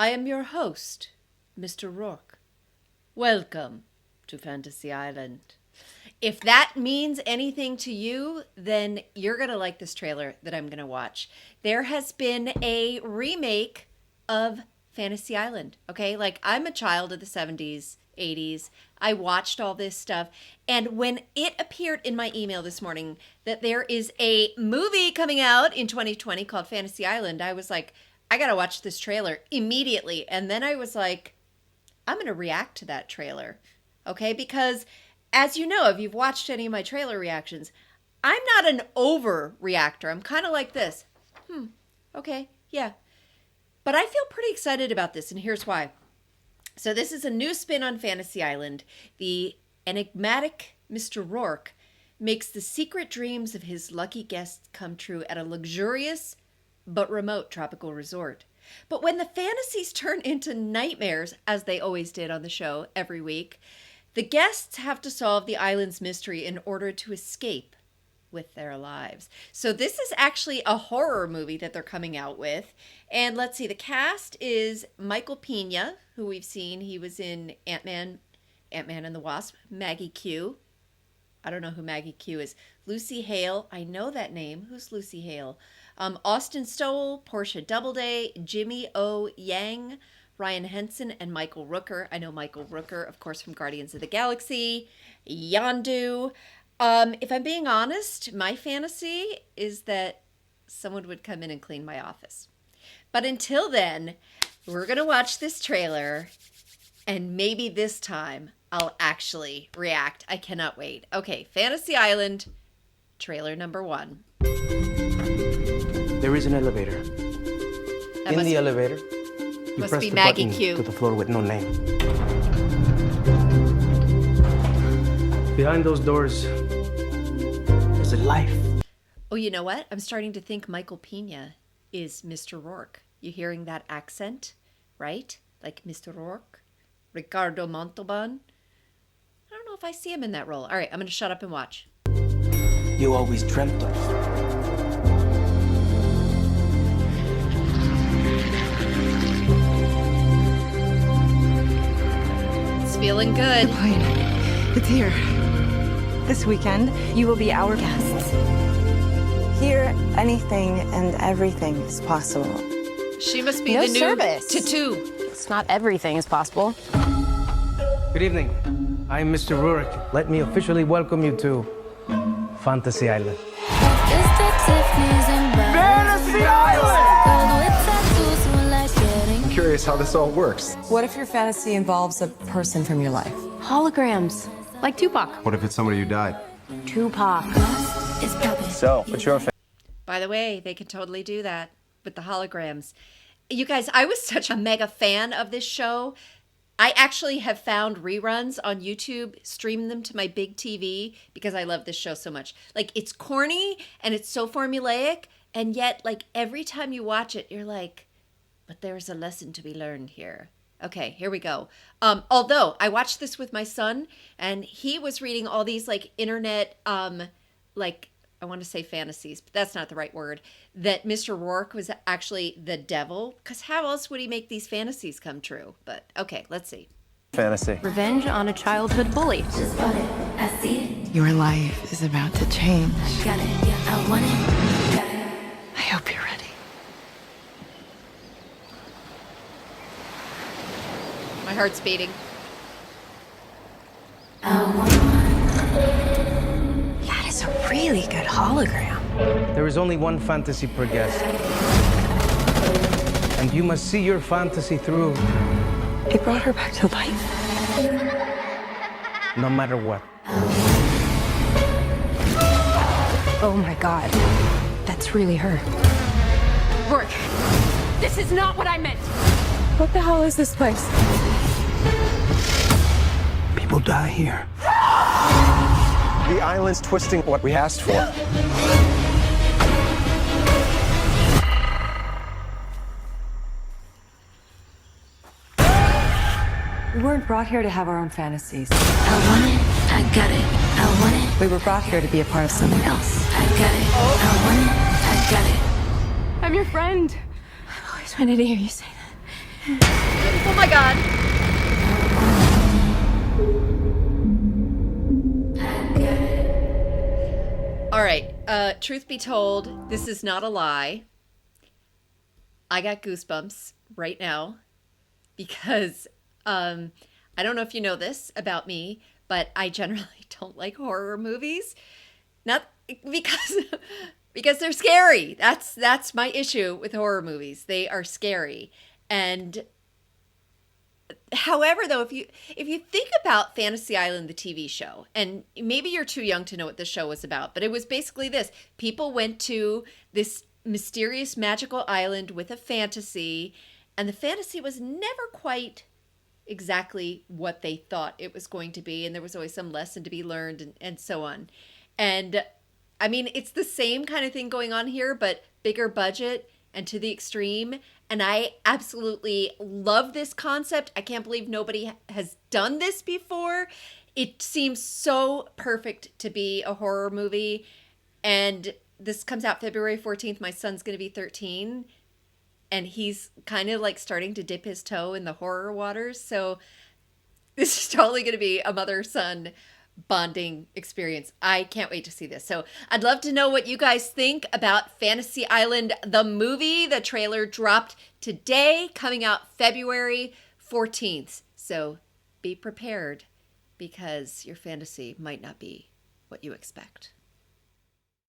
I am your host, Mr. Roarke. Welcome to Fantasy Island. If that means anything to you, then you're going to like this trailer that I'm going to watch. There has been a remake of Fantasy Island, okay? Like, I'm a child of the 70s, 80s. I watched all this stuff. And when it appeared in my email this morning that there is a movie coming out in 2020 called Fantasy Island, I was like, I got to watch this trailer immediately. And then I was like, I'm going to react to that trailer, okay? Because as you know, if you've watched any of my trailer reactions, I'm not an overreactor. I'm kind of like this. Okay, yeah. But I feel pretty excited about this, and here's why. So this is a new spin on Fantasy Island. The enigmatic Mr. Roarke makes the secret dreams of his lucky guests come true at a luxurious but remote tropical resort. But when the fantasies turn into nightmares, as they always did on the show every week, the guests have to solve the island's mystery in order to escape with their lives. So this is actually a horror movie that they're coming out with. And let's see, the cast is Michael Peña, who we've seen. He was in Ant-Man and the Wasp. Maggie Q. I don't know who Maggie Q is. Lucy Hale. I know that name. Who's Lucy Hale? Austin Stowell, Portia Doubleday, Jimmy O. Yang, Ryan Henson, and Michael Rooker. I know Michael Rooker, of course, from Guardians of the Galaxy. Yondu. If I'm being honest, my fantasy is that someone would come in and clean my office. But until then, we're going to watch this trailer, and maybe this time I'll actually react. I cannot wait. Okay, Fantasy Island, trailer number 1. There is an elevator. In the elevator, you must press be the Maggie button Q. to the floor with no name. Behind those doors, there's a life. Oh, you know what? I'm starting to think Michael Peña is Mr. Roarke. You hearing that accent, right? Like Mr. Roarke, Ricardo Montalban. I don't know if I see him in that role. All right, I'm going to shut up and watch. You always dreamt of. It's feeling good. The plane. It's here. This weekend, you will be our guests. Here, anything and everything is possible. She must be No the new service. Tattoo. It's not everything is possible. Good evening. I'm Mr. Roarke. Let me officially welcome you to Fantasy Island. Fantasy Island! I'm curious how this all works. What if your fantasy involves a person from your life? Holograms, like Tupac. What if it's somebody who died? Tupac. So, what's your By the way, they can totally do that with the holograms. You guys, I was such a mega fan of this show. I actually have found reruns on YouTube, streamed them to my big TV because I love this show so much. Like, it's corny and it's so formulaic, and yet, like, every time you watch it, you're like, but there's a lesson to be learned here. Okay, here we go. Although I watched this with my son, and he was reading all these like internet, like I want to say fantasies, but that's not the right word. That Mr. Roarke was actually the devil, because how else would he make these fantasies come true? But okay, let's see. fantasy? Revenge on a childhood bully. Your life is about to change. I hope you're ready. My heart's beating. That is a really good hologram. There is only one fantasy per guest. And you must see your fantasy through, It brought her back to life. no matter what. Oh my God. That's really her. Roarke, this is not what I meant. What the hell is this place? People die here. The island's twisting what we asked for. We weren't brought here to have our own fantasies. I want it, I got it. I want it, We were brought here to be a part of someone else. I got it. I want it, I got it. I'm your friend. I've always wanted to hear you say that. Oh my God. All right. Truth be told, this is not a lie. I got goosebumps right now because I don't know if you know this about me, but I generally don't like horror movies. Not because they're scary. That's my issue with horror movies. They are scary. And however, though, if you think about Fantasy Island, the TV show, and maybe you're too young to know what the show was about, but it was basically this. People went to this mysterious magical island with a fantasy, and the fantasy was never quite exactly what they thought it was going to be, and there was always some lesson to be learned and so on. And I mean, it's the same kind of thing going on here, but bigger budget and to the extreme. And I absolutely love this concept. I can't believe nobody has done this before. It seems so perfect to be a horror movie. And this comes out February 14th. My son's going to be 13. And he's kind of like starting to dip his toe in the horror waters. So this is totally going to be a mother-son bonding experience. I can't wait to see this. So I'd love to know what you guys think about Fantasy Island, the movie. The trailer dropped today, coming out February 14th. So be prepared because your fantasy might not be what you expect.